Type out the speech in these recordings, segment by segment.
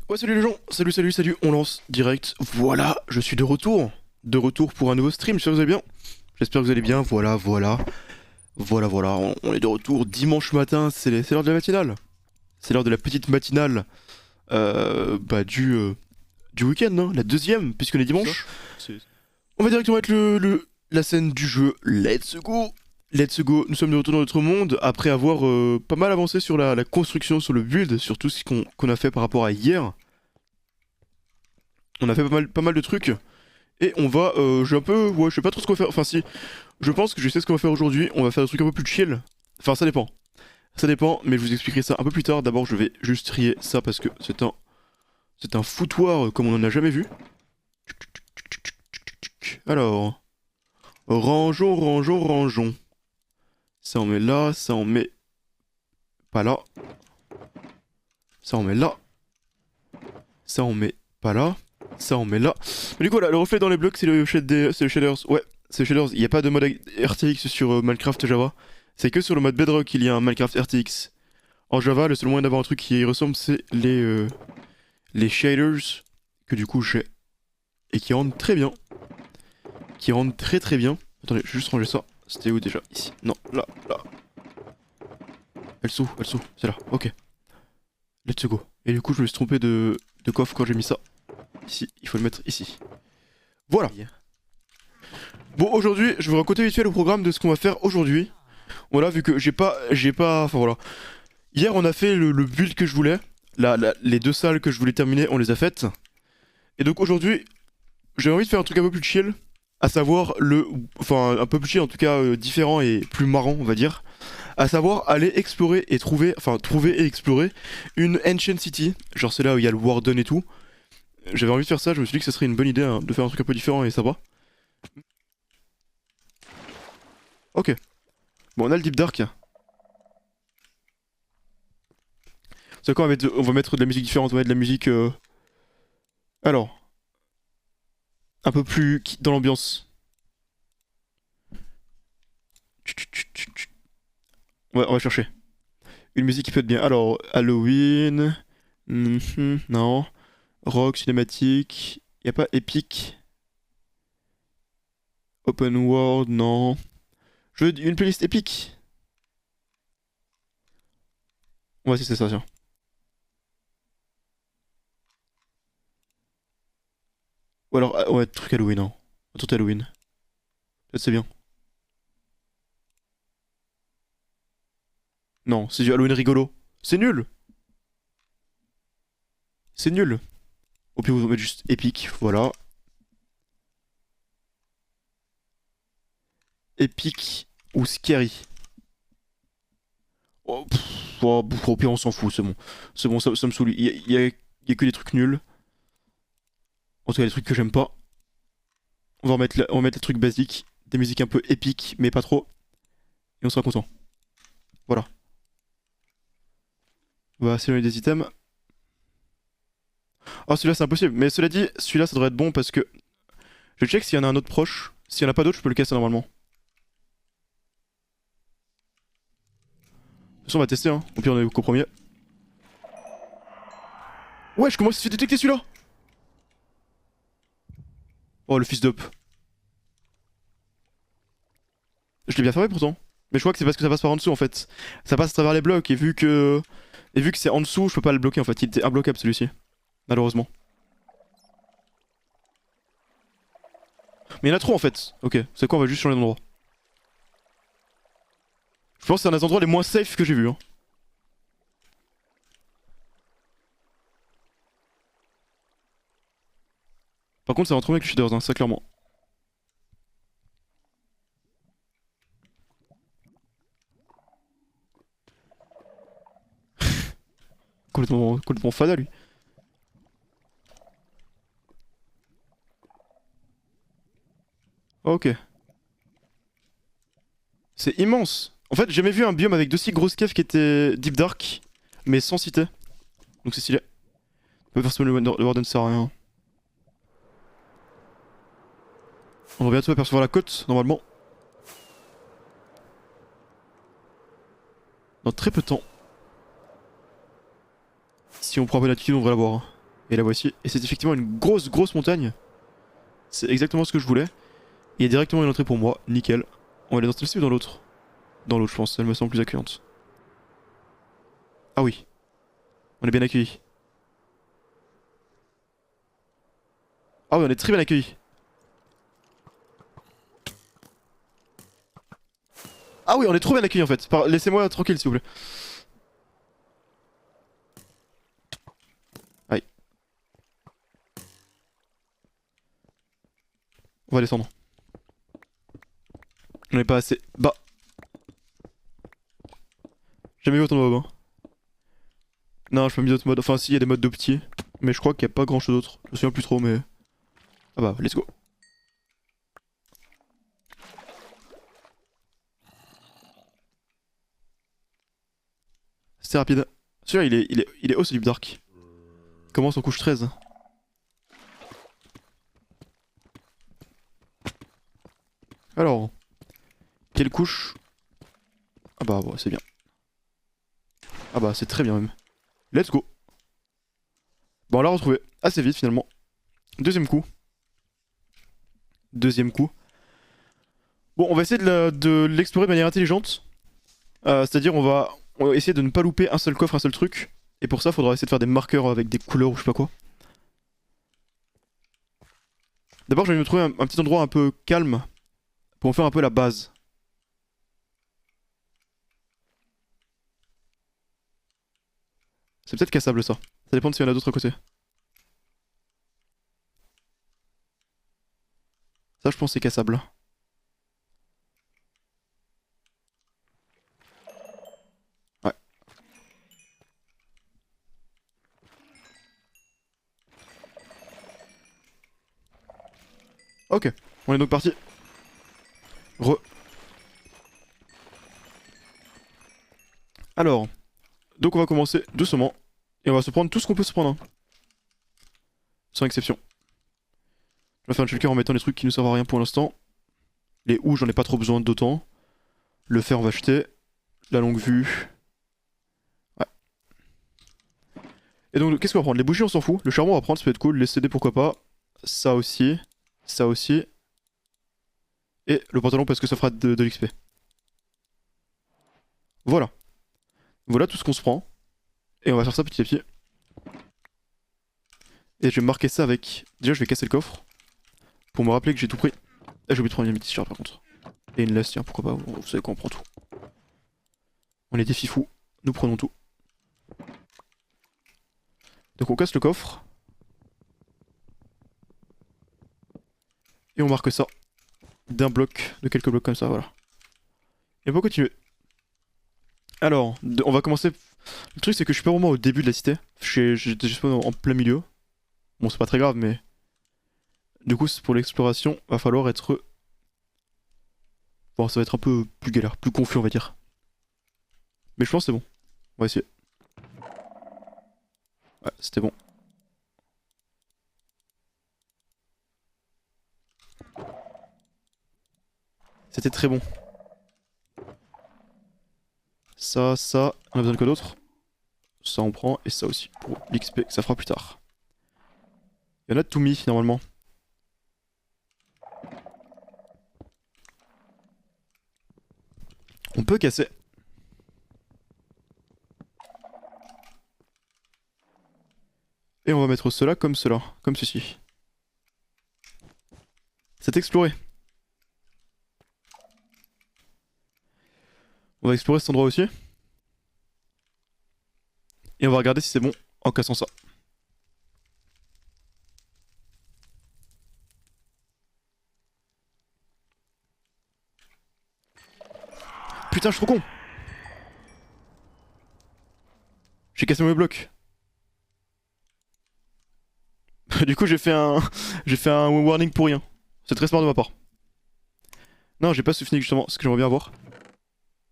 Ouais, salut les gens, salut, on lance direct. Voilà, je suis de retour. De retour pour un nouveau stream, j'espère que vous allez bien. J'espère que vous allez bien, voilà, on est de retour dimanche matin, c'est l'heure de la matinale. C'est l'heure de la petite matinale du week-end, hein, la deuxième, puisqu'on est dimanche. On va directement avec la scène du jeu, let's go, nous sommes de retour dans notre monde après avoir pas mal avancé sur la construction, sur le build, sur tout ce qu'on a fait par rapport à hier. On a fait pas mal de trucs. Et on va, j'ai un peu, ouais, je sais pas trop ce qu'on va faire. Enfin si, je pense que je sais ce qu'on va faire aujourd'hui. On va faire des trucs un peu plus chill. Enfin ça dépend. Ça dépend, mais je vous expliquerai ça un peu plus tard. D'abord je vais juste trier ça parce que c'est un foutoir comme on en a jamais vu. Alors, rangeons. Ça on met là, ça on met pas là. Ça on met là. Ça on met pas là. Ça on met là. Mais du coup là, le reflet dans les blocs c'est le shaders. Ouais, c'est le shaders. Il n'y a pas de mode RTX sur Minecraft Java. C'est que sur le mode Bedrock qu'il y a un Minecraft RTX. En Java, le seul moyen d'avoir un truc qui y ressemble, c'est les shaders que du coup j'ai et qui rendent très bien. Qui rendent très bien. Attendez, je vais juste ranger ça. C'était où déjà? Ici. Non, là. Elle s'ouvre, c'est là. Ok. Let's go. Et du coup, je me suis trompé de coffre quand j'ai mis ça. Ici, il faut le mettre ici. Voilà. Bon, aujourd'hui, je vais vous raconter vite fait le programme de ce qu'on va faire aujourd'hui. Voilà, vu que enfin voilà. Hier, on a fait le build que je voulais. Les deux salles que je voulais terminer, on les a faites. Et donc aujourd'hui, j'ai envie de faire un truc un peu plus chill. À savoir enfin, un peu plus chill, en tout cas différent et plus marrant, on va dire. À savoir aller explorer et trouver et explorer une Ancient City. Genre c'est là où il y a le Warden et tout. J'avais envie de faire ça, je me suis dit que ça serait une bonne idée hein, de faire un truc un peu différent et sympa. Ok. Bon, on a le Deep Dark. C'est quoi, on va mettre de la musique différente, on va mettre de la musique... Alors, un peu plus dans l'ambiance. Ouais, on va chercher. Une musique qui peut être bien. Alors, Halloween... non. Rock, cinématique... Y a pas épique. Open World, non. Je veux une playlist épique. Ouais, c'est ça, tiens. Ou alors, ouais, truc Halloween, hein. Un truc Halloween. Peut-être c'est bien. Non, c'est du Halloween rigolo. C'est nul. C'est nul. Au pire, vous mettre juste épique, voilà. Épique ou scary. Oh, au pire, on s'en fout, c'est bon. C'est bon, ça me saoule. Il y a que des trucs nuls. En tout cas, des trucs que j'aime pas. On va mettre les trucs basiques. Des musiques un peu épiques, mais pas trop. Et on sera content. Voilà. On va sélectionner des items. Oh, celui-là, c'est impossible. Mais cela dit, celui-là, ça devrait être bon parce que... Je check s'il y en a un autre proche. S'il y en a pas d'autre, je peux le casser normalement. De toute façon, on va tester, hein. Au pire, on est qu'au premier. Wesh, comment il s'est fait détecter celui-là? Oh, le fils d'up. Je l'ai bien fermé pourtant. Mais je crois que c'est parce que ça passe par en dessous en fait. Ça passe à travers les blocs et vu que c'est en dessous, je peux pas le bloquer en fait. Il était imbloquable celui-ci. Malheureusement. Mais il y en a trop en fait. Ok, c'est quoi, on va juste changer d'endroit. Je pense que c'est un des endroits les moins safe que j'ai vu. Hein. Par contre, ça va trop bien avec les shaders, hein, ça clairement. Complètement fada lui. Ok. C'est immense. En fait, j'ai jamais vu un biome avec d'aussi grosses caves qui était Deep Dark, mais sans cité. Donc c'est stylé. Forcément, le Warden sert à rien. On va bientôt apercevoir la côte, normalement. Dans très peu de temps. Si on prend un peu d'attitude, on devrait la voir. Hein. Et la voici. Et c'est effectivement une grosse montagne. C'est exactement ce que je voulais. Il y a directement une entrée pour moi, nickel. On va aller dans celle-ci ou dans l'autre? Dans l'autre je pense, elle me semble plus accueillante. Ah oui, on est bien accueillis. Ah oui, on est très bien accueillis. Ah oui, on est trop bien accueillis en fait. Laissez-moi tranquille s'il vous plaît. Aïe. On va descendre. On est pas assez bas. Jamais vu autant de mobs hein. Non, je peux mis d'autres modes. Enfin si, il y a des modes d'opti. Mais je crois qu'il n'y a pas grand chose d'autre. Je me souviens plus trop mais... Ah bah, let's go. C'était rapide. Celui-là il est haut, c'est du dark. Commence en couche 13. Alors, quelle couche? Ah bah ouais, c'est bien. Ah bah c'est très bien même. Let's go. Bon on l'a retrouvé assez vite finalement. Deuxième coup. Deuxième coup. Bon on va essayer de l'explorer de manière intelligente. C'est-à-dire on va essayer de ne pas louper un seul coffre, un seul truc. Et pour ça faudra essayer de faire des marqueurs avec des couleurs ou je sais pas quoi. D'abord je vais me trouver un petit endroit un peu calme. Pour en faire un peu la base. C'est peut-être cassable ça. Ça dépend de s'il y en a d'autres à côté. Ça je pense c'est cassable. Ouais. Ok, on est donc parti. Alors, donc on va commencer doucement. Et on va se prendre tout ce qu'on peut se prendre. Hein. Sans exception. Je vais faire un shulker en mettant des trucs qui ne servent à rien pour l'instant. Les houes, j'en ai pas trop besoin d'autant. Le fer, on va acheter. La longue vue. Ouais. Et donc, qu'est-ce qu'on va prendre? Les bougies, on s'en fout. Le charbon, on va prendre, ça peut être cool. Les CD, pourquoi pas. Ça aussi. Ça aussi. Et le pantalon, parce que ça fera de l'XP. Voilà. Voilà tout ce qu'on se prend. Et on va faire ça petit à petit. Et je vais marquer ça avec... Déjà, je vais casser le coffre. Pour me rappeler que j'ai tout pris. Ah, j'ai oublié de prendre une t-shirt par contre. Et une laisse, tiens, pourquoi pas. Vous savez quoi, on prend tout. On est des fifous. Nous prenons tout. Donc on casse le coffre. Et on marque ça d'un bloc, de quelques blocs comme ça, voilà. Et on peut continuer. Alors, on va commencer. Le truc c'est que je suis pas vraiment au début de la cité. J'étais juste en plein milieu. Bon c'est pas très grave mais... Du coup pour l'exploration, va falloir être... Bon ça va être un peu plus galère, plus confus on va dire. Mais je pense que c'est bon. On va essayer. Ouais, c'était bon. C'était très bon. Ça, on a besoin de quoi d'autre? Ça on prend, et ça aussi, pour l'XP que ça fera plus tard. Il y en a de tout mis normalement. On peut casser. Et on va mettre cela, comme ceci. C'est exploré. On va explorer cet endroit aussi. Et on va regarder si c'est bon en cassant ça. Putain, je suis trop con. J'ai cassé mes blocs. Du coup, j'ai fait un... j'ai fait un warning pour rien. C'est très smart de ma part. Non, j'ai pas soufflé justement, ce que j'aimerais bien avoir.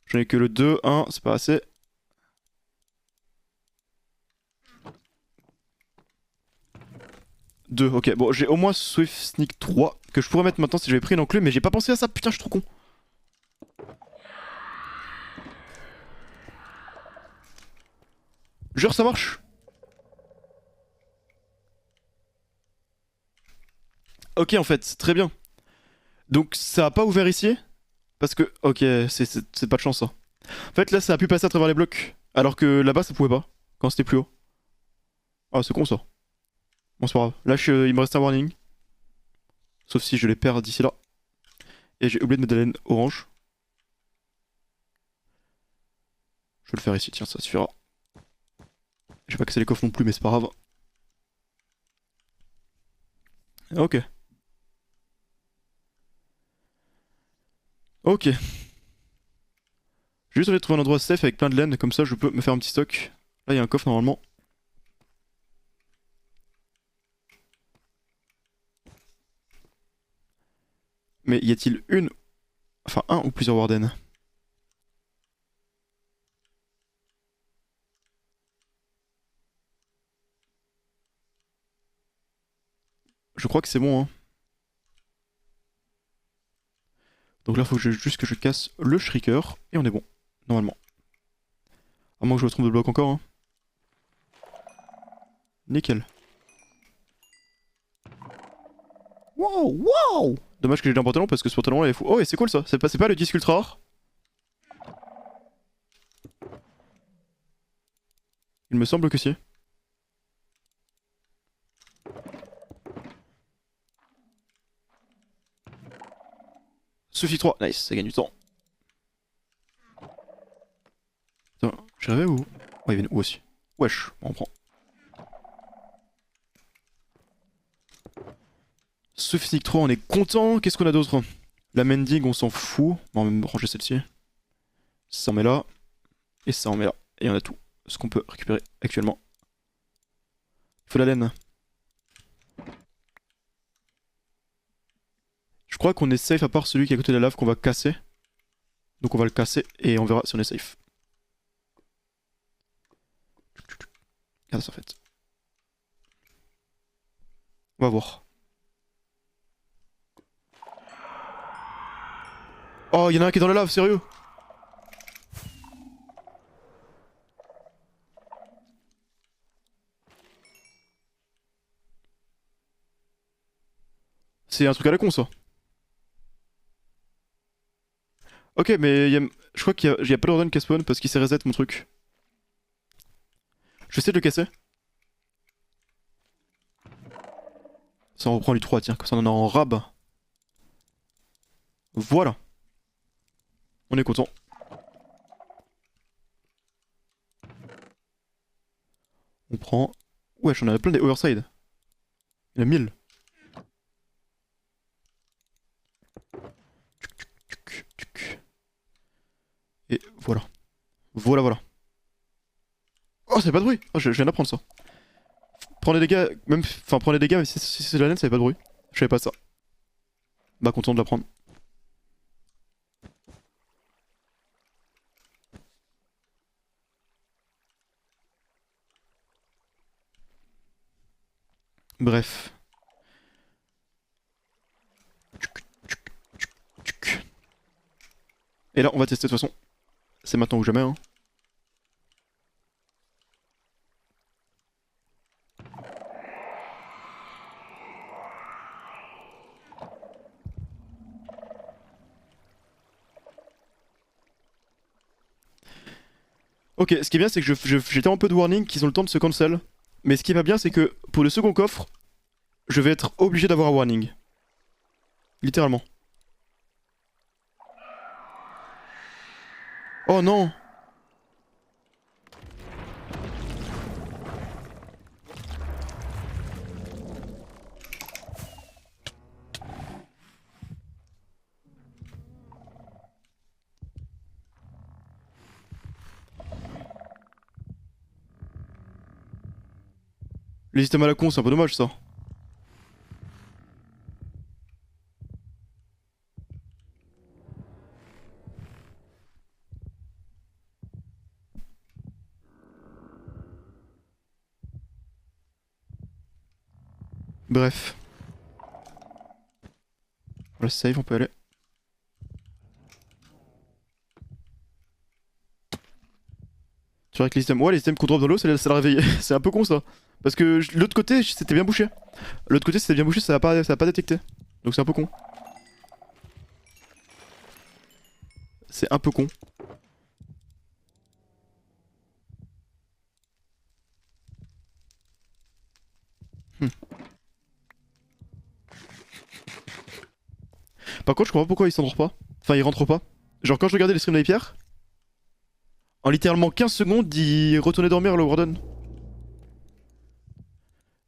J'en ai que le 2, 1, c'est pas assez. Deux, ok. Bon, j'ai au moins Swift Sneak 3 que je pourrais mettre maintenant si j'avais pris une enclume, mais j'ai pas pensé à ça. Putain, je suis trop con. Jure, ça marche. Ok, en fait, très bien. Donc ça a pas ouvert ici? Parce que... Ok, c'est pas de chance ça. En fait, là, ça a pu passer à travers les blocs. Alors que là-bas, ça pouvait pas. Quand c'était plus haut. Ah, c'est con ça. Bon, c'est pas grave. Là, il me reste un warning. Sauf si je les perds d'ici là. Et j'ai oublié de mettre de la laine orange. Je vais le faire ici, tiens, ça suffira. Je vais pas casser les coffres non plus, mais c'est pas grave. Ok. Ok. J'ai juste envie de trouver un endroit safe avec plein de laine, comme ça je peux me faire un petit stock. Là, il y a un coffre normalement. Mais y a-t-il une... Enfin, un ou plusieurs Warden? Je crois que c'est bon, hein. Donc là, faut juste que je casse le Shrieker, et on est bon. Normalement. À moins que je me trompe de bloc encore, hein. Nickel. Wow, wow! Dommage que j'ai un pantalon parce que ce pantalon là est fou. Oh, et c'est cool ça. C'est pas le disque ultra rare? Il me semble que si. Suffit 3, nice, ça gagne du temps. Putain, j'y rêvé où? Oh, il vient où aussi? Wesh, on prend. Sophistic 3, on est content. Qu'est-ce qu'on a d'autre? La mending, on s'en fout. On va même ranger celle-ci. Ça en met là. Et ça en met là. Et on a tout ce qu'on peut récupérer actuellement. Il faut la laine. Je crois qu'on est safe à part celui qui est à côté de la lave qu'on va casser. Donc on va le casser et on verra si on est safe. Regarde ça en fait. On va voir. Oh, il y en a un qui est dans la lave, sérieux? C'est un truc à la con ça. Ok, mais je crois qu'il y a pas d'ordre qui spawn parce qu'il s'est reset mon truc. Je vais essayer de le casser. Ça on reprend lui 3, tiens, comme ça on en a en rab. Voilà. On est content. On prend... Wesh, on a plein des overside. Il y en a 1000. Et voilà. Voilà, voilà. Oh, ça fait pas de bruit. Oh, je viens d'apprendre ça. Prends les dégâts, même... Enfin, prends les dégâts, mais si c'est de la laine, ça fait pas de bruit. Je savais pas ça. Bah, content de l'apprendre. Bref. Et là, on va tester de toute façon. C'est maintenant ou jamais, hein. Ok, ce qui est bien, c'est que j'ai tellement peu de warning qu'ils ont le temps de se cancel. Mais ce qui est pas bien, c'est que pour le second coffre, je vais être obligé d'avoir un warning. Littéralement. Oh non! Les systèmes à la con, c'est un peu dommage ça. Bref. Voilà, save, on peut aller. Tu vois que les systèmes... Ouais, les systèmes qu'on drop dans l'eau, ça l'a réveillé. C'est un peu con ça. Parce que l'autre côté, c'était bien bouché. L'autre côté, c'était bien bouché, ça a pas détecté. Donc c'est un peu con. C'est un peu con. Hmm. Par contre, je comprends pas pourquoi il s'endort pas. Enfin, il rentre pas. Genre, quand je regardais les streams de Pierre, en littéralement 15 secondes, il retournait dormir le Warden.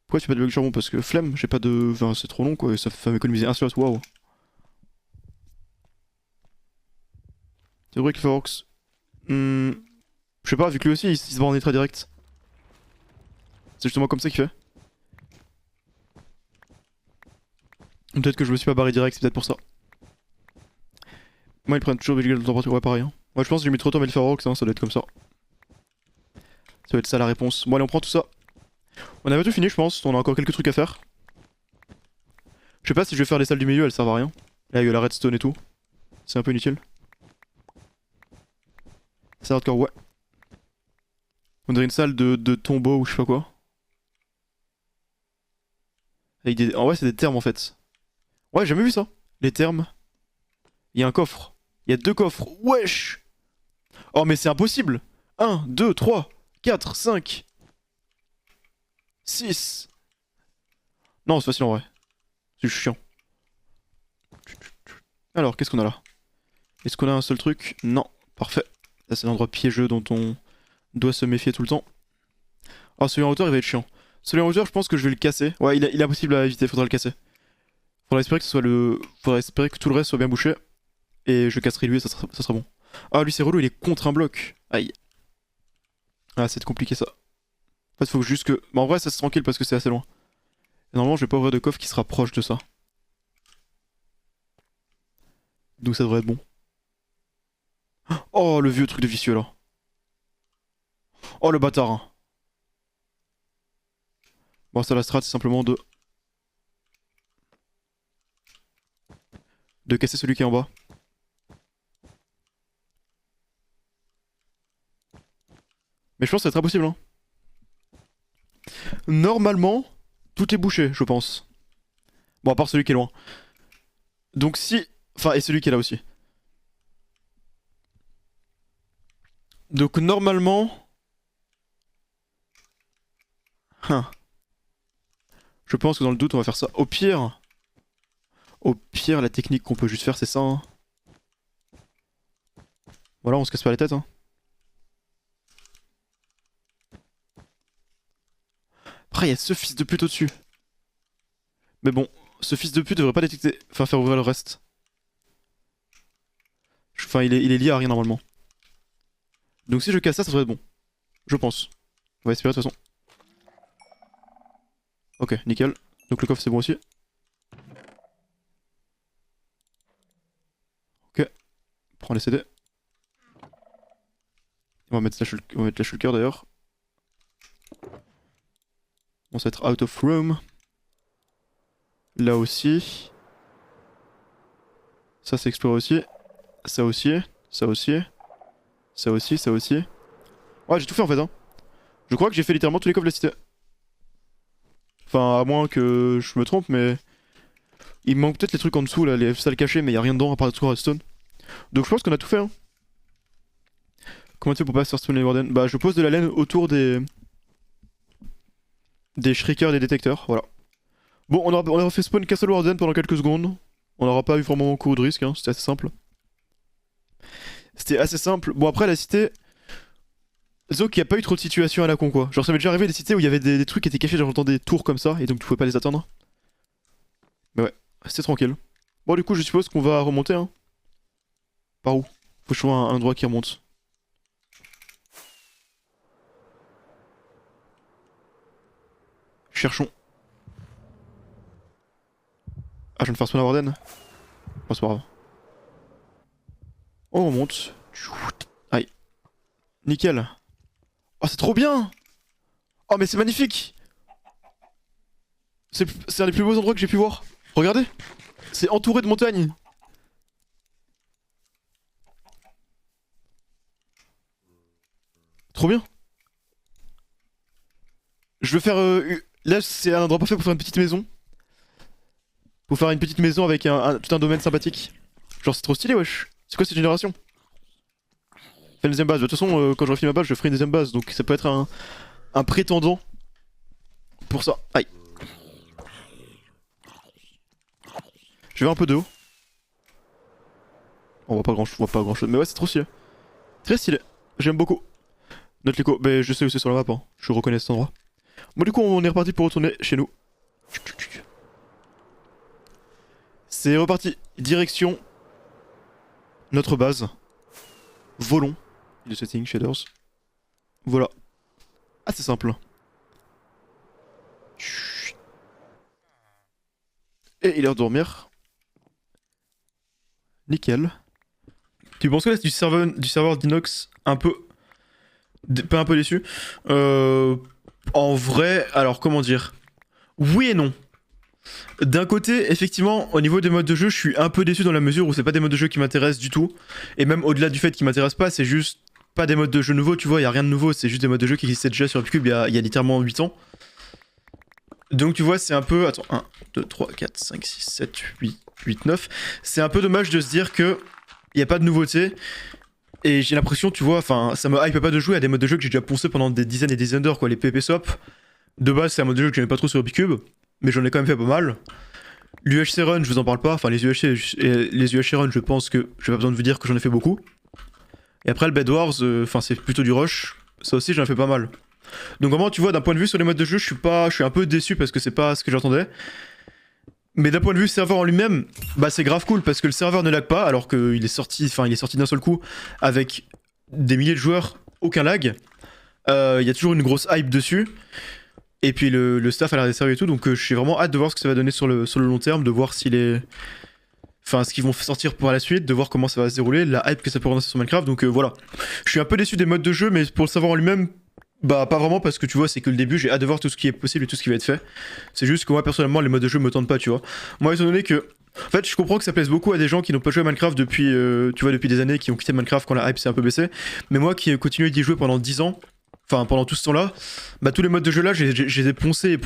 Pourquoi tu fais pas de bug charbon? Parce que flemme, j'ai pas de. Enfin, c'est trop long quoi, et ça fait m'économiser un slot, waouh. C'est vrai que Ferox. Je sais pas, vu que lui aussi il se bat en très direct. C'est justement comme ça qu'il fait. Peut-être que je me suis pas barré direct, c'est peut-être pour ça. Moi, ils prennent toujours Belgique de température, ouais, pareil. Hein. Moi, je pense que j'ai mis trop tôt Melferox, hein, ça doit être comme ça. Ça doit être ça la réponse. Bon, allez, on prend tout ça. On avait tout fini, je pense. On a encore quelques trucs à faire. Je sais pas si je vais faire les salles du milieu, elles servent à rien. Là, il y a la redstone et tout. C'est un peu inutile. C'est hardcore, ouais. On dirait une salle de tombeau ou je sais pas quoi. Avec des... En vrai, c'est des termes en fait. Ouais, j'ai jamais vu ça. Les termes. Il y a un coffre. Il y a deux coffres. Wesh! Oh, mais c'est impossible! 1, 2, 3, 4, 5, 6. Non, c'est facile en vrai. C'est chiant. Alors, qu'est-ce qu'on a là? Est-ce qu'on a un seul truc? Non. Parfait. Ça, c'est l'endroit piégeux dont on doit se méfier tout le temps. Ah, celui en hauteur, il va être chiant. Celui en hauteur, je pense que je vais le casser. Ouais, il est impossible à éviter, faudra le casser. Faudra espérer que ce soit le. Faudra espérer que tout le reste soit bien bouché. Et je casserai lui et ça sera bon. Ah, lui, c'est relou, il est contre un bloc. Aïe. Ah, c'est compliqué ça. En fait, faut juste que. Bah, en vrai, ça c'est tranquille parce que c'est assez loin. Et normalement, je vais pas ouvrir de coffre qui sera proche de ça. Donc ça devrait être bon. Oh, le vieux truc de vicieux là. Oh, le bâtard. Hein. Bon, ça, la strat, c'est simplement de casser celui qui est en bas. Mais je pense que ça va être impossible. Hein. Normalement, tout est bouché, je pense. Bon, à part celui qui est loin. Donc si. Enfin, et celui qui est là aussi. Donc normalement. Hein. Je pense que dans le doute, on va faire ça. Au pire. Au pire, la technique qu'on peut juste faire, c'est ça. Hein. Voilà, on se casse pas la tête. Hein. Après, il y a ce fils de pute au-dessus. Mais bon, ce fils de pute devrait pas détecter. Enfin, faire ouvrir le reste. Enfin, il est lié à rien normalement. Donc si je casse ça, ça devrait être bon. Je pense. On va espérer de toute façon. Ok, nickel. Donc le coffre, c'est bon aussi. Ok, prends les CD. On va mettre la shulker d'ailleurs. On va être out of room. Là aussi. Ça c'est exploré aussi. Ça aussi. Ça aussi. Ça aussi, ça aussi. Ouais, j'ai tout fait en fait. Hein. Je crois que j'ai fait littéralement tous les coffres de la cité. Enfin, à moins que je me trompe, mais. Il me manque peut-être les trucs en dessous là, les salles cachées, mais y a rien dedans à part des trucs redstone. Donc je pense qu'on a tout fait. Hein. Comment tu fais pour pas se faire spawner les Warden? Bah, je pose de la laine autour des shriekers et des détecteurs. Voilà. Bon, on aura fait spawn Castle Warden pendant quelques secondes. On n'aura pas eu vraiment beaucoup de risques, hein. C'était assez simple. C'était assez simple. Bon, après, la cité. Disons qu'il n'y a pas eu trop de situations à la con, quoi. Genre, ça m'est déjà arrivé des cités où il y avait des trucs qui étaient cachés dans des tours comme ça, et donc tu pouvais pas les atteindre. Mais ouais, c'était tranquille. Bon, du coup, je suppose qu'on va remonter, hein. Par où? Faut que je trouve un endroit qui remonte. Cherchons. Ah, je viens de faire spawn à Warden. Oh, c'est pas grave. Oh, on remonte. Aïe. Nickel. Oh, c'est trop bien! Oh, mais c'est magnifique! C'est un des plus beaux endroits que j'ai pu voir. Regardez! C'est entouré de montagnes. Trop bien. Je veux faire... Là, c'est un endroit parfait pour faire une petite maison. Pour faire une petite maison avec tout un domaine sympathique. Genre, c'est trop stylé, wesh. C'est quoi cette génération? Fais une deuxième base. De toute façon, quand j'aurai fini ma base, je ferai une deuxième base. Donc ça peut être un prétendant pour ça. Aïe. Je vais voir un peu de haut. On voit pas grand chose. Mais ouais, c'est trop stylé. Très stylé. J'aime beaucoup. Note l'écho. Mais je sais où c'est sur la map. Hein. Je reconnais cet endroit. Bon, du coup, on est reparti pour retourner chez nous. C'est reparti. Direction notre base. Volons. De setting, shaders. Voilà. Ah, c'est simple. Et il est l'heure de dormir. Nickel. Tu penses que là c'est du serveur d'Inox un peu... Pas un peu déçu. En vrai, alors comment dire? Oui et non. D'un côté, effectivement, au niveau des modes de jeu, je suis un peu déçu dans la mesure où c'est pas des modes de jeu qui m'intéressent du tout. Et même au-delà du fait qu'ils m'intéressent pas, c'est juste pas des modes de jeu nouveaux, tu vois, y a rien de nouveau, c'est juste des modes de jeu qui existaient déjà sur Upcube il y a littéralement 8 ans. Donc tu vois, c'est un peu... Attends, 1, 2, 3, 4, 5, 6, 7, 8, 9. C'est un peu dommage de se dire que y a pas de nouveauté. Et j'ai l'impression, tu vois, enfin, ça me hype pas de jouer à des modes de jeu que j'ai déjà poncé pendant des dizaines et des dizaines d'heures, quoi. Les PvP Swap, de base, c'est un mode de jeu que j'aimais pas trop sur Upcube, mais j'en ai quand même fait pas mal. L'UHC Run, je vous en parle pas, enfin les UHC Run, je pense que j'ai pas besoin de vous dire que j'en ai fait beaucoup. Et après le Bed Wars, enfin c'est plutôt du rush, ça aussi j'en ai fait pas mal. Donc vraiment, tu vois, d'un point de vue sur les modes de jeu, je suis un peu déçu parce que c'est pas ce que j'attendais. Mais d'un point de vue serveur en lui-même, bah c'est grave cool parce que le serveur ne lag pas alors qu'il est sorti, d'un seul coup avec des milliers de joueurs, aucun lag. Il y a toujours une grosse hype dessus. Et puis le staff a l'air d'être sérieux et tout, donc j'ai vraiment hâte de voir ce que ça va donner sur le long terme, de voir si les... Enfin, ce qu'ils vont sortir par la suite, de voir comment ça va se dérouler, la hype que ça peut relancer sur Minecraft, donc voilà. Je suis un peu déçu des modes de jeu, mais pour le savoir en lui-même, bah pas vraiment, parce que tu vois, c'est que le début, j'ai hâte de voir tout ce qui est possible et tout ce qui va être fait. C'est juste que moi, personnellement, les modes de jeu me tentent pas, tu vois. Moi, étant donné que... En fait, je comprends que ça plaise beaucoup à des gens qui n'ont pas joué à Minecraft depuis, tu vois, depuis des années, qui ont quitté Minecraft quand la hype s'est un peu baissée. Mais moi, qui ai continué d'y jouer pendant 10 ans, enfin pendant tout ce temps-là, bah tous les modes de jeu là, je les ai poncés,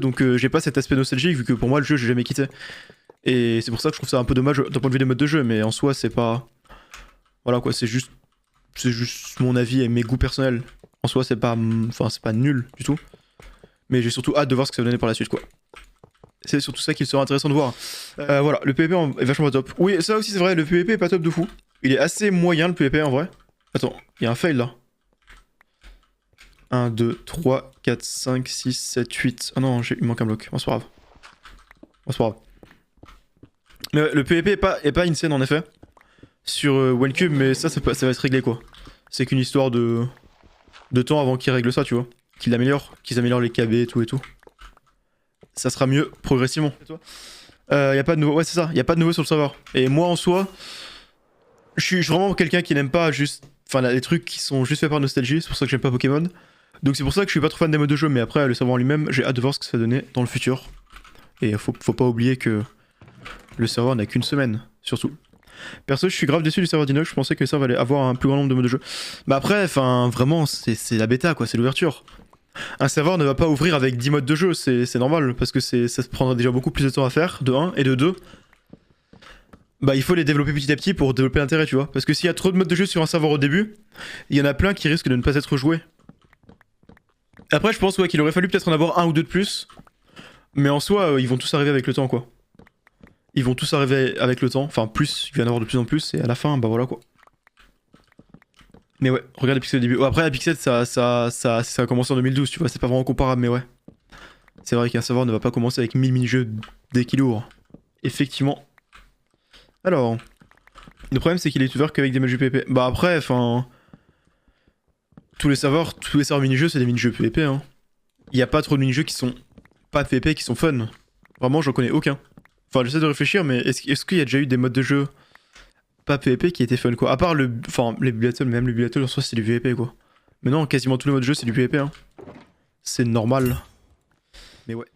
donc j'ai pas cet aspect nostalgique, vu que pour moi, le jeu, j'ai jamais quitté. Et c'est pour ça que je trouve ça un peu dommage d'un point de vue des modes de jeu, mais en soi, c'est pas... Voilà quoi, c'est juste mon avis et mes goûts personnels. En soi, c'est pas... Enfin, c'est pas nul du tout. Mais j'ai surtout hâte de voir ce que ça va donner par la suite, quoi. C'est surtout ça qui sera intéressant de voir. Voilà, le PvP est vachement pas top. Oui, ça aussi c'est vrai, le PvP est pas top de fou. Il est assez moyen le PvP en vrai. Attends, il y a un fail là. 1, 2, 3, 4, 5, 6, 7, 8... Ah non, il manque un bloc. Bon, c'est pas grave. Bon, c'est pas grave. Mais le PvP est pas insane en effet. Sur OneCube, mais ça va être réglé quoi. C'est qu'une histoire de temps avant qu'ils règlent ça, tu vois. Qu'ils améliorent les KB et tout. Ça sera mieux progressivement. Y a pas de nouveau, ouais c'est ça, y a pas de nouveau sur le serveur. Et moi en soi, je suis vraiment quelqu'un qui n'aime pas juste, enfin les trucs qui sont juste faits par nostalgie, c'est pour ça que j'aime pas Pokémon. Donc c'est pour ça que je suis pas trop fan des modes de jeu, mais après le serveur en lui-même, j'ai hâte de voir ce que ça va donner dans le futur. Et faut pas oublier que le serveur n'a qu'une semaine, surtout. Perso, je suis grave déçu du serveur d'Inox, je pensais que le serveur allait avoir un plus grand nombre de modes de jeu. Bah après, enfin vraiment, c'est la bêta quoi, c'est l'ouverture. Un serveur ne va pas ouvrir avec 10 modes de jeu, c'est normal, parce que ça se prendra déjà beaucoup plus de temps à faire, de 1, et de 2. Bah il faut les développer petit à petit pour développer l'intérêt, tu vois. Parce que s'il y a trop de modes de jeu sur un serveur au début, il y en a plein qui risquent de ne pas être joués. Après je pense ouais, qu'il aurait fallu peut-être en avoir un ou deux de plus, mais en soi ils vont tous arriver avec le temps quoi. Ils vont tous arriver avec le temps, enfin plus, il va y en avoir de plus en plus, et à la fin, bah voilà quoi. Mais ouais, regarde les pixels au début. Oh, après, la pixel, ça a commencé en 2012, tu vois, c'est pas vraiment comparable, mais ouais. C'est vrai qu'un serveur ne va pas commencer avec 1000 mini-jeux dès qu'il ouvre. Effectivement. Alors, le problème, c'est qu'il est ouvert qu'avec des matchs PvP. Bah après, enfin... Tous les serveurs mini-jeux, c'est des mini-jeux PvP, hein. Il y a pas trop de mini-jeux qui sont pas PvP, qui sont fun. Vraiment, j'en connais aucun. Enfin, j'essaie de réfléchir, mais est-ce qu'il y a déjà eu des modes de jeu pas PvP qui était fun quoi. À part les Bullet même les Bullet en soi c'est du PvP quoi. Mais non, quasiment tous les modes de jeu c'est du PvP hein. C'est normal. Mais ouais.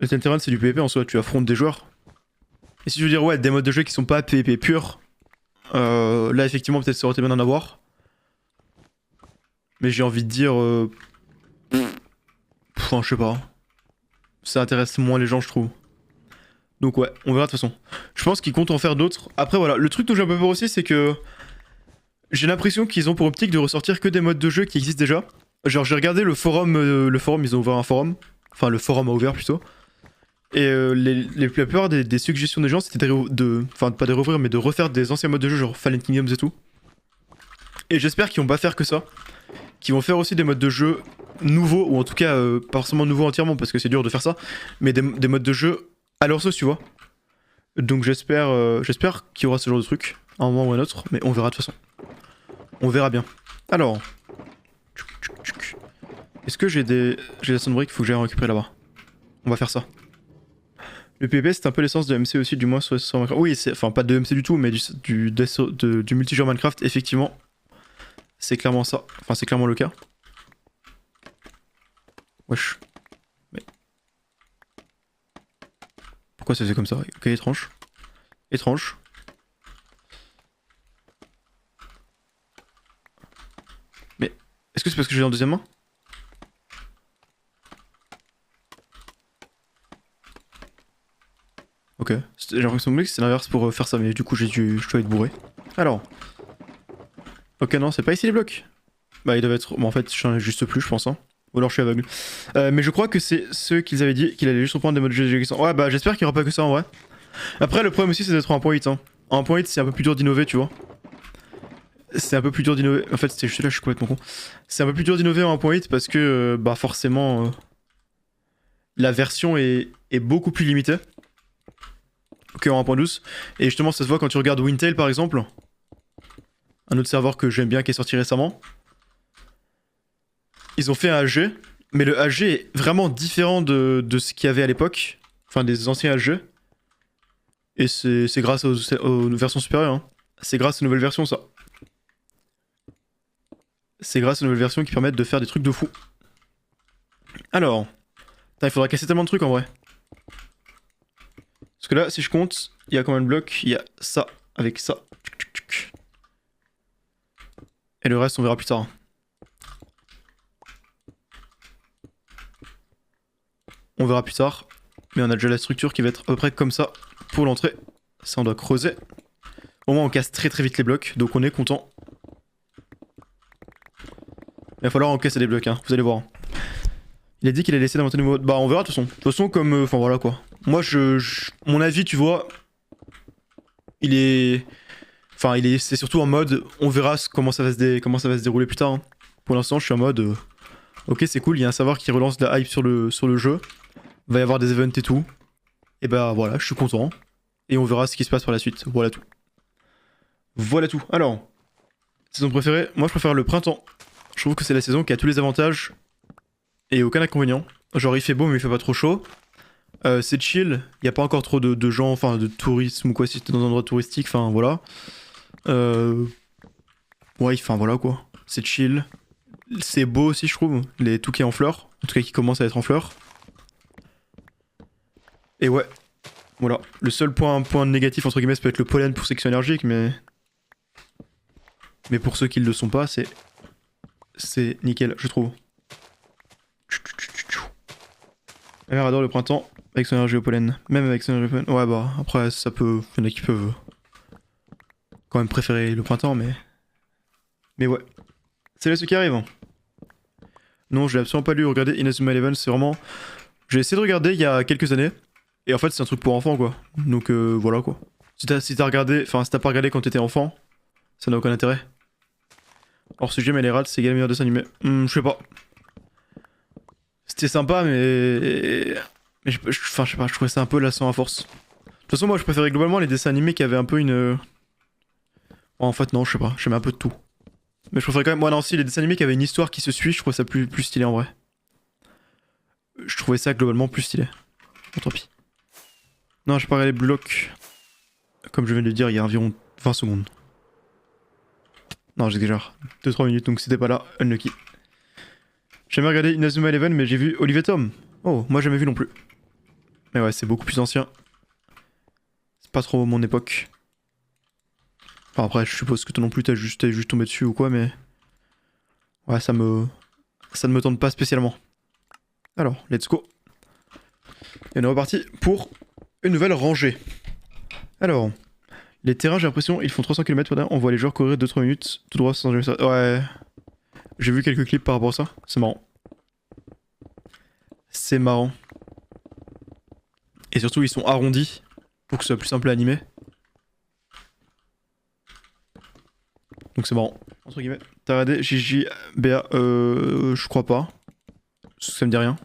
Le Tenterrun c'est du PvP en soi, tu affrontes des joueurs. Et si je veux dire ouais, des modes de jeu qui sont pas PvP purs, là effectivement peut-être ça aurait été bien d'en avoir. Mais j'ai envie de dire... Enfin, je sais pas. Ça intéresse moins les gens, je trouve. Donc ouais, on verra de toute façon. Je pense qu'ils comptent en faire d'autres. Après voilà, le truc dont j'ai un peu peur aussi, c'est que j'ai l'impression qu'ils ont pour optique de ressortir que des modes de jeu qui existent déjà. Genre j'ai regardé le forum, ils ont ouvert un forum. Enfin le forum a ouvert plutôt. Et la plupart des suggestions des gens c'était enfin pas de rouvrir mais de refaire des anciens modes de jeu genre Fallen Kingdoms et tout. Et j'espère qu'ils vont pas faire que ça. Qu'ils vont faire aussi des modes de jeu nouveaux, ou en tout cas pas forcément nouveaux entièrement parce que c'est dur de faire ça, mais des modes de jeu à leur sauce tu vois. Donc j'espère qu'il y aura ce genre de truc, à un moment ou à un autre, mais on verra de toute façon. On verra bien. Alors. Est-ce que j'ai des Soundbreak qu'il faut que j'aille en récupérer là-bas? On va faire ça. Le PvP c'est un peu l'essence de MC aussi, du moins sur Minecraft. Oui, enfin pas de MC du tout, mais du multijoueur Minecraft, effectivement. C'est clairement ça. Enfin, c'est clairement le cas. Wesh. Mais. Pourquoi ça faisait comme ça? Ok, étrange. Étrange. Mais. Est-ce que c'est parce que j'ai en deuxième main? Ok. J'ai l'impression que c'est l'inverse pour faire ça, mais du coup je dois être bourré. Alors. Ok, non, c'est pas ici les blocs. Bah, ils doivent être. Bon, en fait, j'en ai juste plus, je pense. Hein. Ou alors je suis aveugle. Mais je crois que c'est ceux qu'ils avaient dit qu'il allait juste reprendre des modes de jeu existants. Ouais, bah, j'espère qu'il y aura pas que ça en vrai. Après, le problème aussi, c'est d'être en 1.8. Hein. En 1.8, c'est un peu plus dur d'innover, tu vois. C'est un peu plus dur d'innover. En fait, c'était juste là, je suis complètement con. C'est un peu plus dur d'innover en 1.8 parce que, bah, forcément, la version est beaucoup plus limitée qu'en 1.12. Et justement, ça se voit quand tu regardes Wintail par exemple. Un autre serveur que j'aime bien qui est sorti récemment. Ils ont fait un HG, mais le HG est vraiment différent de ce qu'il y avait à l'époque. Enfin, des anciens HG. Et c'est grâce aux versions supérieures. Hein. C'est grâce aux nouvelles versions, ça. C'est grâce aux nouvelles versions qui permettent de faire des trucs de fou. Alors. Putain, il faudra casser tellement de trucs en vrai. Parce que là, si je compte, il y a combien de blocs? Il y a ça, avec ça. Et le reste, on verra plus tard. On verra plus tard. Mais on a déjà la structure qui va être à peu près comme ça pour l'entrée. Ça, on doit creuser. Au moins, on casse très vite les blocs, donc on est content. Il va falloir encaisser des blocs, hein, vous allez voir. Il a dit qu'il allait laisser d'inventer des nouveaux... Bah, on verra de toute façon. De toute façon, comme... Enfin, voilà quoi. Moi, mon avis, tu vois... Il est... Enfin, c'est surtout en mode... On verra comment ça va se dérouler plus tard. Hein. Pour l'instant, je suis en mode... Ok, c'est cool, il y a un serveur qui relance de la hype sur le jeu. Il va y avoir des events et tout. Et bah voilà, je suis content. Et on verra ce qui se passe par la suite. Voilà tout. Voilà tout. Alors, saison préférée, moi je préfère le printemps. Je trouve que c'est la saison qui a tous les avantages et aucun inconvénient. Genre il fait beau mais il fait pas trop chaud. C'est chill, il y a pas encore trop de gens, enfin de tourisme ou quoi si t'es dans un endroit touristique, enfin voilà. Ouais, enfin voilà quoi. C'est chill. C'est beau aussi je trouve, tout qui est en fleurs. En tout cas qui commence à être en fleurs. Et ouais, voilà. Le seul point négatif entre guillemets ça peut être le pollen pour ceux qui sont allergiques mais... Mais pour ceux qui ne le sont pas, c'est nickel, je trouve. Ma mère adore le printemps avec son énergie au pollen. Même avec son énergie au pollen. Ouais, bah, après, ça peut. Il y en a qui peuvent quand même préférer le printemps, mais. Mais ouais. C'est là ce qui arrive. Non, je l'ai absolument pas lu. Regardez Inazuma Eleven, c'est vraiment. J'ai essayé de regarder il y a quelques années. Et en fait, c'est un truc pour enfants, quoi. Donc voilà, quoi. Si t'as regardé. Enfin, si t'as pas regardé quand t'étais enfant, ça n'a aucun intérêt. Hors sujet, mais les rats, c'est égal meilleur dessin animé. Je sais pas. C'était sympa, mais. Mais enfin, je sais pas, je trouvais ça un peu lassant à force. De toute façon, moi, je préférais globalement les dessins animés qui avaient un peu une. Oh, en fait, non, je sais pas, j'aimais un peu de tout. Mais je préférais quand même. Moi, non, si, les dessins animés qui avaient une histoire qui se suit, je trouvais ça plus stylé en vrai. Je trouvais ça globalement plus stylé. Bon, tant pis. Non, j'ai pas regardé les blocs. Comme je viens de le dire, il y a environ 20 secondes. Non, j'exagère. 2-3 minutes, donc si t'es pas là, unlucky. J'ai jamais regardé Inazuma Eleven, mais j'ai vu Olive Tom. Oh, moi j'ai jamais vu non plus. Mais ouais, c'est beaucoup plus ancien. C'est pas trop mon époque. Enfin après, je suppose que toi non plus t'es juste tombé dessus ou quoi, mais... Ouais, ça ne me tente pas spécialement. Alors, let's go. Et on est reparti pour une nouvelle rangée. Alors, les terrains, j'ai l'impression, ils font 300 km, on voit les joueurs courir 2-3 minutes, tout droit sans jamais ça. Ouais. J'ai vu quelques clips par rapport à ça, c'est marrant. C'est marrant. Et surtout, ils sont arrondis pour que ce soit plus simple à animer. Donc c'est marrant, entre guillemets. T'as regardé JJBA je crois pas. Ça me dit rien.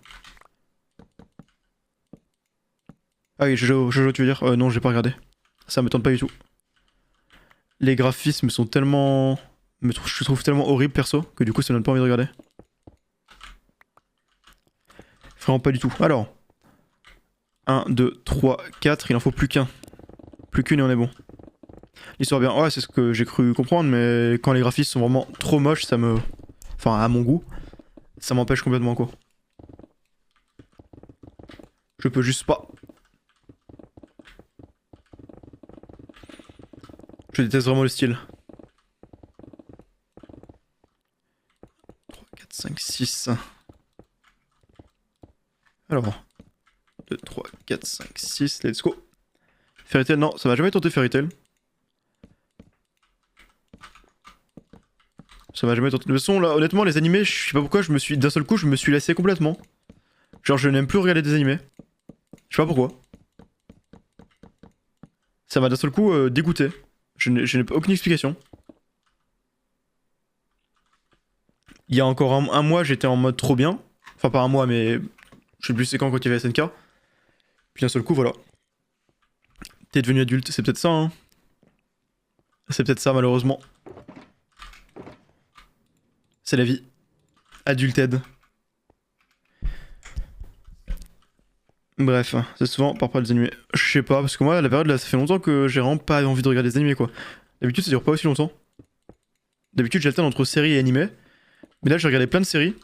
Ah oui, Jojo, tu veux dire non, j'ai pas regardé. Ça me tente pas du tout. Les graphismes sont tellement... Je trouve tellement horribles perso, que du coup ça me donne pas envie de regarder. Vraiment pas du tout. Alors. 1, 2, 3, 4, il en faut plus qu'un. Plus qu'une et on est bon. L'histoire bien, ouais c'est ce que j'ai cru comprendre, mais quand les graphismes sont vraiment trop moches, ça me... Enfin à mon goût, ça m'empêche complètement quoi. Je peux juste pas. Je déteste vraiment le style. 3, 4, 5, 6. Alors. 2, 3, 4, 5, 6, let's go. Fairy Tail, non, ça m'a jamais tenté Fairy Tail. Ça m'a jamais tenté. De toute façon, là, honnêtement, les animés, je sais pas pourquoi, d'un seul coup, je me suis lassé complètement. Genre, je n'aime plus regarder des animés. Je sais pas pourquoi. Ça m'a d'un seul coup dégoûté. Je n'ai aucune explication. Il y a encore un mois, j'étais en mode trop bien. Enfin, pas un mois, mais je sais plus c'est quand il y avait SNK. Puis d'un seul coup, voilà. T'es devenu adulte, c'est peut-être ça, hein. C'est peut-être ça, malheureusement. C'est la vie. Adulted. Bref, c'est souvent par rapport à des animés. Je sais pas, parce que moi, la période là, ça fait longtemps que j'ai vraiment pas envie de regarder des animés quoi. D'habitude, ça dure pas aussi longtemps. D'habitude, j'alterne entre séries et animés. Mais là, j'ai regardé plein de séries.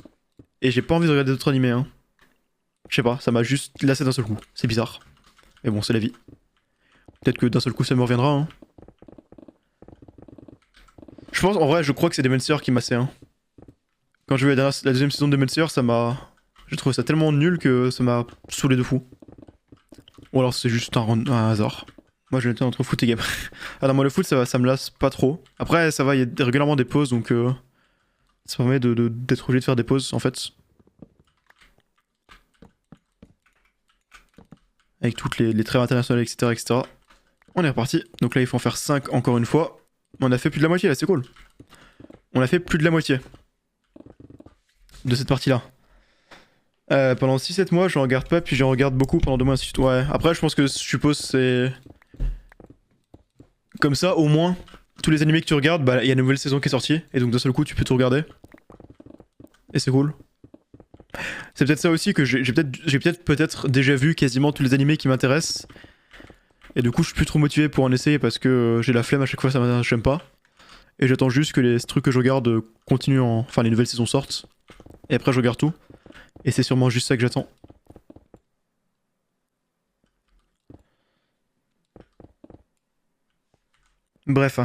Et j'ai pas envie de regarder d'autres animés, hein. Je sais pas, ça m'a juste lassé d'un seul coup. C'est bizarre. Mais bon, c'est la vie. Peut-être que d'un seul coup, ça me reviendra, hein. Je pense, en vrai, je crois que c'est Demon Slayer qui m'a lassé, hein. Quand j'ai vu la deuxième saison de Demon Slayer, ça m'a... J'ai trouvé ça tellement nul que ça m'a saoulé de fou. Ou alors c'est juste un hasard. Moi je l'étais entre foot et game. Ah non, moi le foot ça me lasse pas trop. Après ça va, il y a régulièrement des pauses donc ça permet d'être obligé de faire des pauses en fait. Avec toutes les trêves internationales etc, etc. On est reparti. Donc là il faut en faire 5 encore une fois. On a fait plus de la moitié là, c'est cool. On a fait plus de la moitié de cette partie là. Pendant 6-7 mois, je regarde pas, puis j'en regarde beaucoup pendant 2 mois. Ouais, après, je pense que je suppose c'est. Comme ça, au moins, tous les animés que tu regardes, bah, il y a une nouvelle saison qui est sortie, et donc d'un seul coup, tu peux tout regarder. Et c'est cool. C'est peut-être ça aussi que j'ai peut-être déjà vu quasiment tous les animés qui m'intéressent. Et du coup, je suis plus trop motivé pour en essayer parce que j'ai la flemme à chaque fois, ça m'intéresse, j'aime pas. Et j'attends juste que les trucs que je regarde continuent Enfin, les nouvelles saisons sortent. Et après, je regarde tout. Et c'est sûrement juste ça que j'attends. Bref.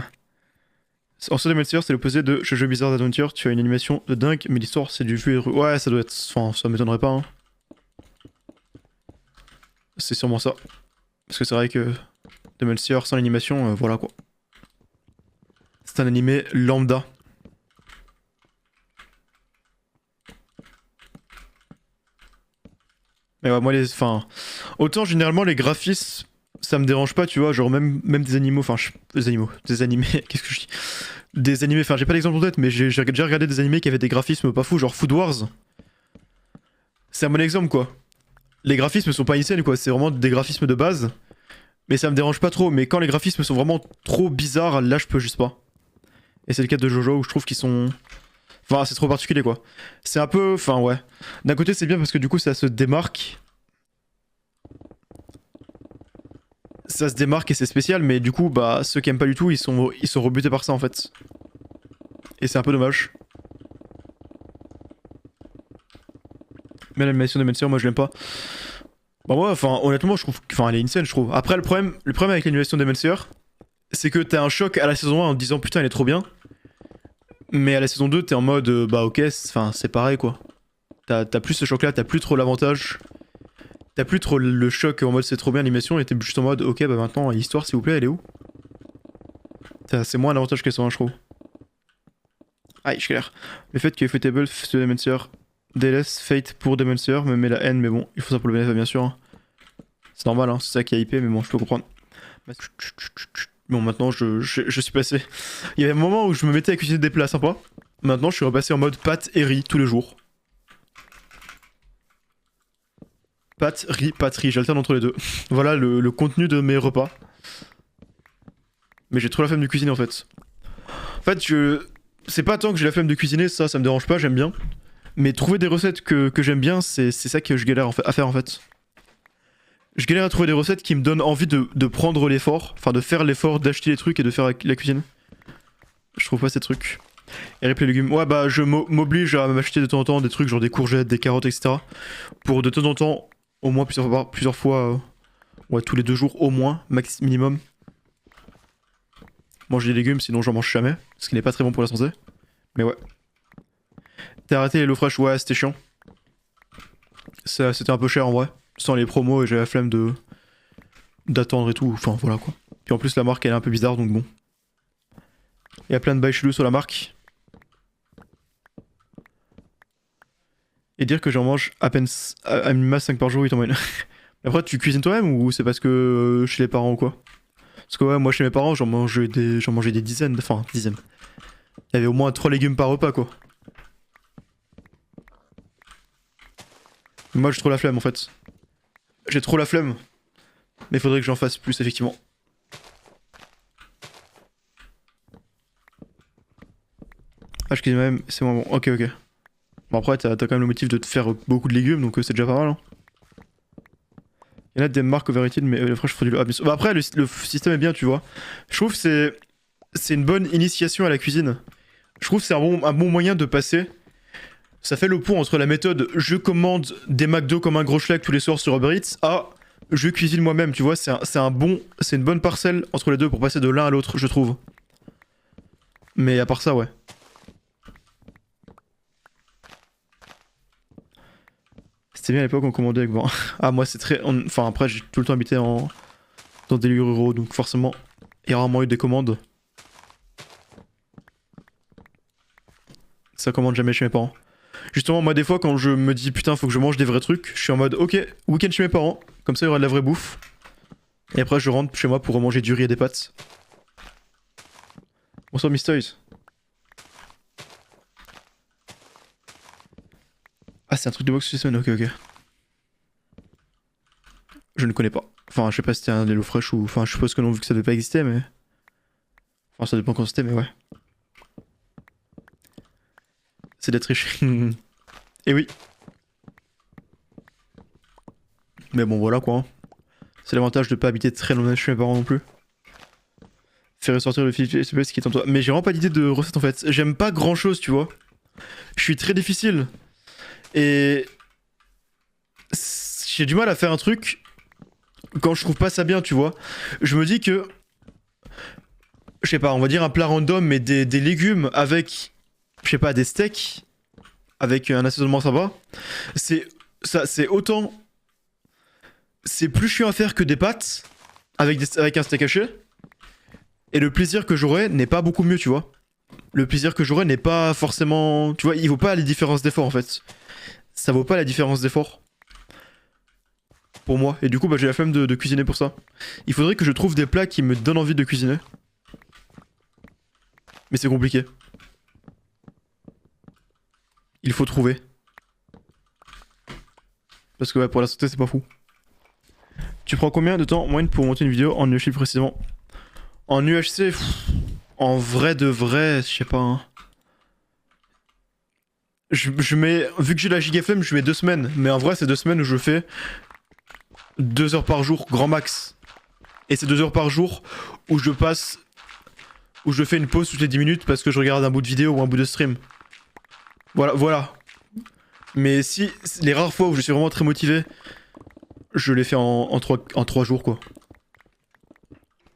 En soi, Demon Slayer, c'est l'opposé de Jojo Bizarre Adventure. Tu as une animation de dingue, mais l'histoire, c'est du vu et ouais, ça doit être... Enfin, ça m'étonnerait pas, hein. C'est sûrement ça. Parce que c'est vrai que Demon Slayer sans l'animation, voilà quoi. C'est un animé lambda. Mais ouais, moi, enfin, autant généralement, les graphismes, ça me dérange pas, tu vois. Genre, même des animaux, enfin, des animaux, des animés, qu'est-ce que je dis? Des animés, enfin, j'ai pas d'exemple en tête, mais j'ai déjà regardé des animés qui avaient des graphismes pas fous, genre Food Wars. C'est un bon exemple, quoi. Les graphismes sont pas insane, quoi. C'est vraiment des graphismes de base. Mais ça me dérange pas trop. Mais quand les graphismes sont vraiment trop bizarres, là, je peux juste pas. Et c'est le cas de Jojo où je trouve qu'ils sont. Enfin, c'est trop particulier quoi. C'est un peu. Enfin, ouais. D'un côté, c'est bien parce que du coup, ça se démarque. Ça se démarque et c'est spécial, mais du coup, bah, ceux qui aiment pas du tout, ils sont rebutés par ça en fait. Et c'est un peu dommage. Mais l'animation de Demon Slayer, moi je l'aime pas. Bah, moi, enfin, honnêtement, je trouve. Enfin, elle est insane, je trouve. Après, le problème avec l'animation de Demon Slayer, c'est que t'as un choc à la saison 1 en te disant putain, elle est trop bien. Mais à la saison 2, t'es en mode bah ok, enfin c'est pareil quoi. T'as plus ce choc là, t'as plus trop l'avantage. T'as plus trop le choc en mode c'est trop bien l'animation et t'es juste en mode ok bah maintenant histoire s'il vous plaît elle est où? C'est moins l'avantage qu'elle soit un je trouve. Aïe je galère. Le fait que Footable ce Demon Slayer DLS Fate pour Demon Slayer me met la haine mais bon il faut ça pour le bénéfice bien sûr. Hein. C'est normal hein, c'est ça qui a hypé mais bon je peux comprendre. Bon maintenant je suis passé. Il y avait un moment où je me mettais à cuisiner des plats sympas. Maintenant je suis repassé en mode pâtes et riz tous les jours. Pâtes, riz, j'alterne entre les deux. Voilà le contenu de mes repas. Mais j'ai trop la flemme de cuisiner en fait. En fait, c'est pas tant que j'ai la flemme de cuisiner, ça me dérange pas, j'aime bien. Mais trouver des recettes que j'aime bien, c'est ça que je galère à faire en fait. Je galère à trouver des recettes qui me donnent envie de prendre l'effort, enfin de faire l'effort d'acheter les trucs et de faire la cuisine. Je trouve pas ces trucs. Et rip les légumes. Ouais bah je m'oblige à m'acheter de temps en temps des trucs genre des courgettes, des carottes, etc. Pour de temps en temps, au moins plusieurs fois ouais tous les 2 jours au moins, max minimum. Manger des légumes sinon j'en mange jamais, ce qui n'est pas très bon pour la santé. Mais ouais. T'as arrêté les low fresh, ouais c'était chiant. C'était un peu cher en vrai. Sans les promos et j'avais la flemme d'attendre et tout, enfin voilà quoi. Puis en plus la marque elle est un peu bizarre donc bon. Il y a plein de bails chelous sur la marque. Et dire que j'en mange à peine à minima 5 par jour, oui t'en moyenne. Après tu cuisines toi-même ou c'est parce que chez les parents ou quoi? Parce que ouais moi chez mes parents j'en mangeais des dizaines, enfin dizaines. Il y avait au moins 3 légumes par repas quoi. Moi j'ai trop la flemme en fait. J'ai trop la flemme. Mais faudrait que j'en fasse plus effectivement. Ah je cuisine même, c'est moins bon. Ok. Bon après t'as quand même le motif de te faire beaucoup de légumes donc c'est déjà pas mal hein. Il y en a des marques overrated mais les fraîches frauduleux. Ah, bien sûr. Bah après le système est bien tu vois. Je trouve que c'est une bonne initiation à la cuisine. Je trouve que c'est un bon moyen de passer. Ça fait le pont entre la méthode je commande des McDo comme un gros schlag tous les soirs sur Uber Eats à je cuisine moi-même, tu vois, c'est une bonne parcelle entre les deux pour passer de l'un à l'autre, je trouve. Mais à part ça, ouais. C'était bien à l'époque on commandait avec bon. Ah moi c'est très... Enfin après j'ai tout le temps habité dans des lieux ruraux, donc forcément il y a rarement eu des commandes. Ça commande jamais chez mes parents. Justement, moi, des fois, quand je me dis putain, faut que je mange des vrais trucs, je suis en mode ok, week-end chez mes parents, comme ça il y aura de la vraie bouffe. Et après, je rentre chez moi pour manger du riz et des pâtes. Bonsoir, Miss Toys. Ah, c'est un truc de box cette semaine, ok. Je ne connais pas. Enfin, je sais pas si c'était un Hello Fresh ou. Enfin, je suppose que non, vu que ça devait pas exister, mais. Enfin, ça dépend quand c'était, mais ouais. C'est d'être riche. Et oui. Mais bon, voilà quoi. C'est l'avantage de pas habiter très loin de chez mes parents non plus. Faire ressortir le Philippe SPS qui est en toi. Mais j'ai vraiment pas d'idée de recette en fait. J'aime pas grand chose, tu vois. Je suis très difficile. Et. J'ai du mal à faire un truc quand je trouve pas ça bien, tu vois. Je me dis que. Je sais pas, on va dire un plat random, mais des légumes avec. Je sais pas, des steaks. Avec un assaisonnement sympa. C'est autant. C'est plus chiant à faire que des pâtes. Avec un steak haché. Et le plaisir que j'aurai n'est pas beaucoup mieux, tu vois. Le plaisir que j'aurai n'est pas forcément... Tu vois, il vaut pas les différences d'effort, en fait. Ça vaut pas la différence d'effort. Pour moi. Et du coup, bah, j'ai la flemme de cuisiner pour ça. Il faudrait que je trouve des plats qui me donnent envie de cuisiner. Mais c'est compliqué. Il faut trouver. Parce que ouais, pour la santé, c'est pas fou. Tu prends combien de temps en moyenne pour monter une vidéo en UHC précisément? En UHC, en vrai de vrai, je sais pas. Hein. Je mets, vu que j'ai la gigaflemme, je mets 2 semaines. Mais en vrai, c'est 2 semaines où je fais 2 heures par jour, grand max. Et c'est 2 heures par jour où je passe, où je fais une pause toutes les 10 minutes parce que je regarde un bout de vidéo ou un bout de stream. Voilà. Mais si, les rares fois où je suis vraiment très motivé, je les fais en 3 jours quoi.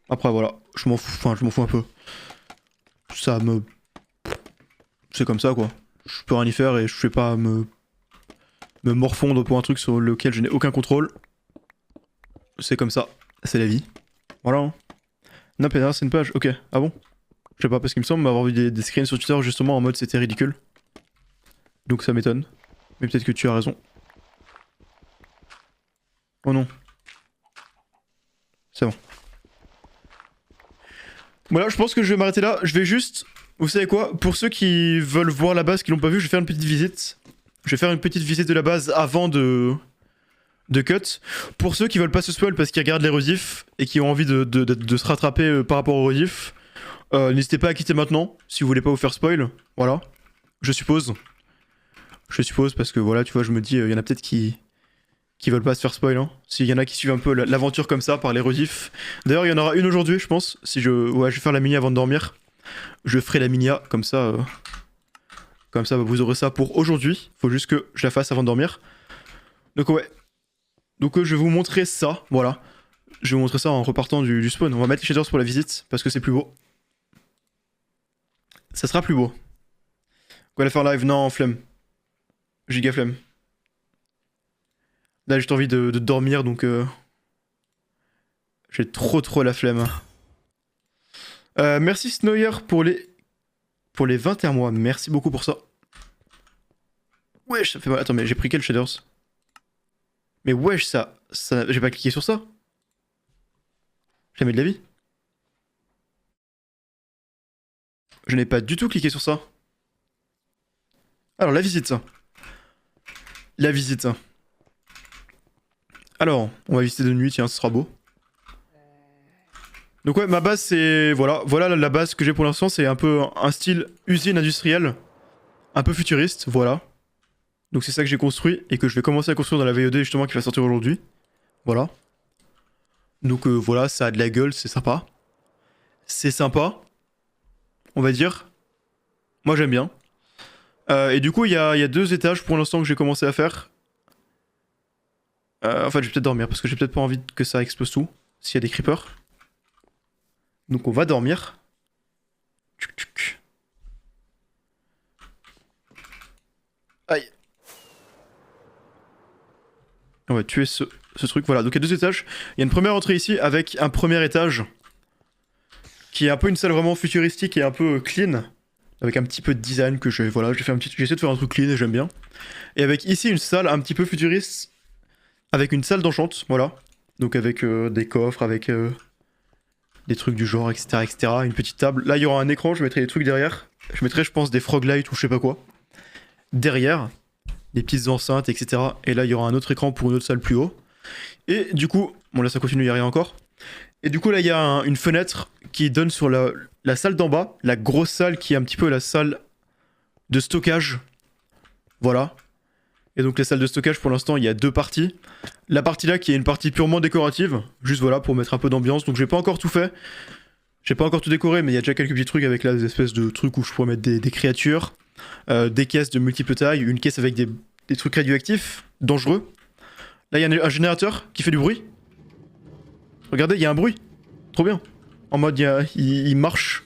Après voilà, je m'en fous un peu. C'est comme ça quoi. Je peux rien y faire et je vais pas me me morfondre pour un truc sur lequel je n'ai aucun contrôle. C'est comme ça, c'est la vie. Voilà. Hein. Non, Pénard, c'est une page. Ok, ah bon? Je sais pas, parce qu'il me semble m'avoir vu des screens sur Twitter justement en mode c'était ridicule. Donc ça m'étonne. Mais peut-être que tu as raison. Oh non. C'est bon. Voilà, je pense que je vais m'arrêter là. Je vais juste... Vous savez quoi? Pour ceux qui veulent voir la base, qui l'ont pas vu, je vais faire une petite visite. Je vais faire une petite visite de la base avant de cut. Pour ceux qui veulent pas se spoil parce qu'ils regardent les rediffs et qui ont envie de se rattraper par rapport aux rediffs, n'hésitez pas à quitter maintenant si vous voulez pas vous faire spoil. Voilà. Je suppose. Je suppose parce que voilà, tu vois, je me dis, il y en a peut-être qui veulent pas se faire spoil. Hein. S'il y en a qui suivent un peu l'aventure comme ça par les rediffs. D'ailleurs, il y en aura une aujourd'hui, je pense. Si ouais, je vais faire la mini avant de dormir. Je ferai la minia comme ça. Comme ça, vous aurez ça pour aujourd'hui. Faut juste que je la fasse avant de dormir. Donc ouais. Donc je vais vous montrer ça. Voilà. Je vais vous montrer ça en repartant du spawn. On va mettre les shaders pour la visite parce que c'est plus beau. Ça sera plus beau. Quoi la faire live? Non, flemme. Giga flemme. Là, j'ai juste envie de dormir, donc... J'ai trop la flemme. Merci Snoyer pour les 21 mois. Merci beaucoup pour ça. Wesh, ça fait mal. Attends, mais j'ai pris quel shaders? Mais wesh, ça j'ai pas cliqué sur ça. Jamais de la vie. Je n'ai pas du tout cliqué sur ça. Alors, la visite, ça. La visite. Alors, on va visiter de nuit, tiens, ce sera beau. Donc ouais, ma base c'est... Voilà la base que j'ai pour l'instant, c'est un peu un style usine industrielle. Un peu futuriste, voilà. Donc c'est ça que j'ai construit et que je vais commencer à construire dans la VOD justement qui va sortir aujourd'hui. Voilà. Donc voilà, ça a de la gueule, c'est sympa. C'est sympa, on va dire. Moi j'aime bien. Et du coup il y a 2 étages pour l'instant que j'ai commencé à faire. En fait je vais peut-être dormir parce que j'ai peut-être pas envie que ça explose tout. S'il y a des creepers. Donc on va dormir. Aïe. On va tuer ce truc. Voilà, donc il y a 2 étages. Il y a une première entrée ici avec un premier étage. Qui est un peu une salle vraiment futuristique et un peu clean. Avec un petit peu de design que j'ai... Voilà, j'ai essayé de faire un truc clean et j'aime bien. Et avec ici une salle un petit peu futuriste. Avec une salle d'enchante, voilà. Donc avec des coffres, avec... des trucs du genre, etc., etc. Une petite table. Là, il y aura un écran, je mettrai des trucs derrière. Je mettrai, je pense, des frog lights ou je sais pas quoi. Derrière. Des petites enceintes, etc. Et là, il y aura un autre écran pour une autre salle plus haut. Et du coup... Bon, là, ça continue, il n'y a rien encore. Et du coup, là, il y a une fenêtre qui donne sur la salle d'en bas. La grosse salle qui est un petit peu la salle de stockage. Voilà. Et donc, les salles de stockage, pour l'instant, il y a 2 parties. La partie là qui est une partie purement décorative, juste voilà pour mettre un peu d'ambiance, donc j'ai pas encore tout fait. J'ai pas encore tout décoré, mais il y a déjà quelques petits trucs avec là des espèces de trucs où je pourrais mettre des créatures, des caisses de multiples tailles, une caisse avec des trucs radioactifs, dangereux. Là il y a un générateur qui fait du bruit. Regardez, il y a un bruit, trop bien. En mode il marche.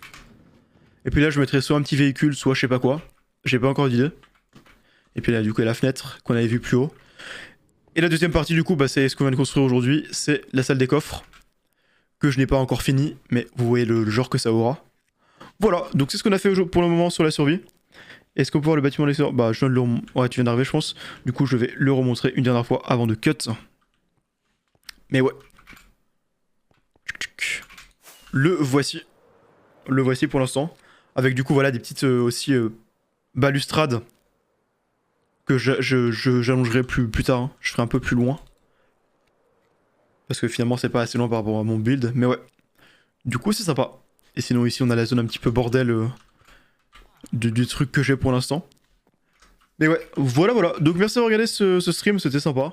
Et puis là je mettrai soit un petit véhicule, soit je sais pas quoi. J'ai pas encore d'idée. Et puis là du coup il y a la fenêtre qu'on avait vue plus haut. Et la deuxième partie du coup, bah, c'est ce qu'on vient de construire aujourd'hui, c'est la salle des coffres, que je n'ai pas encore fini, mais vous voyez le genre que ça aura. Voilà, donc c'est ce qu'on a fait pour le moment sur la survie. Est-ce qu'on peut voir le bâtiment l'extérieur? Bah je viens de le ouais, tu viens d'arriver je pense. Du coup je vais le remontrer une dernière fois avant de cut. Mais ouais. Le voici. Le voici pour l'instant. Avec du coup voilà des petites aussi balustrades que j'allongerai plus tard, hein. Je ferai un peu plus loin. Parce que finalement c'est pas assez loin par rapport à mon build, mais ouais. Du coup c'est sympa. Et sinon ici on a la zone un petit peu bordel du truc que j'ai pour l'instant. Mais ouais, voilà. Donc merci d'avoir regardé ce stream, c'était sympa.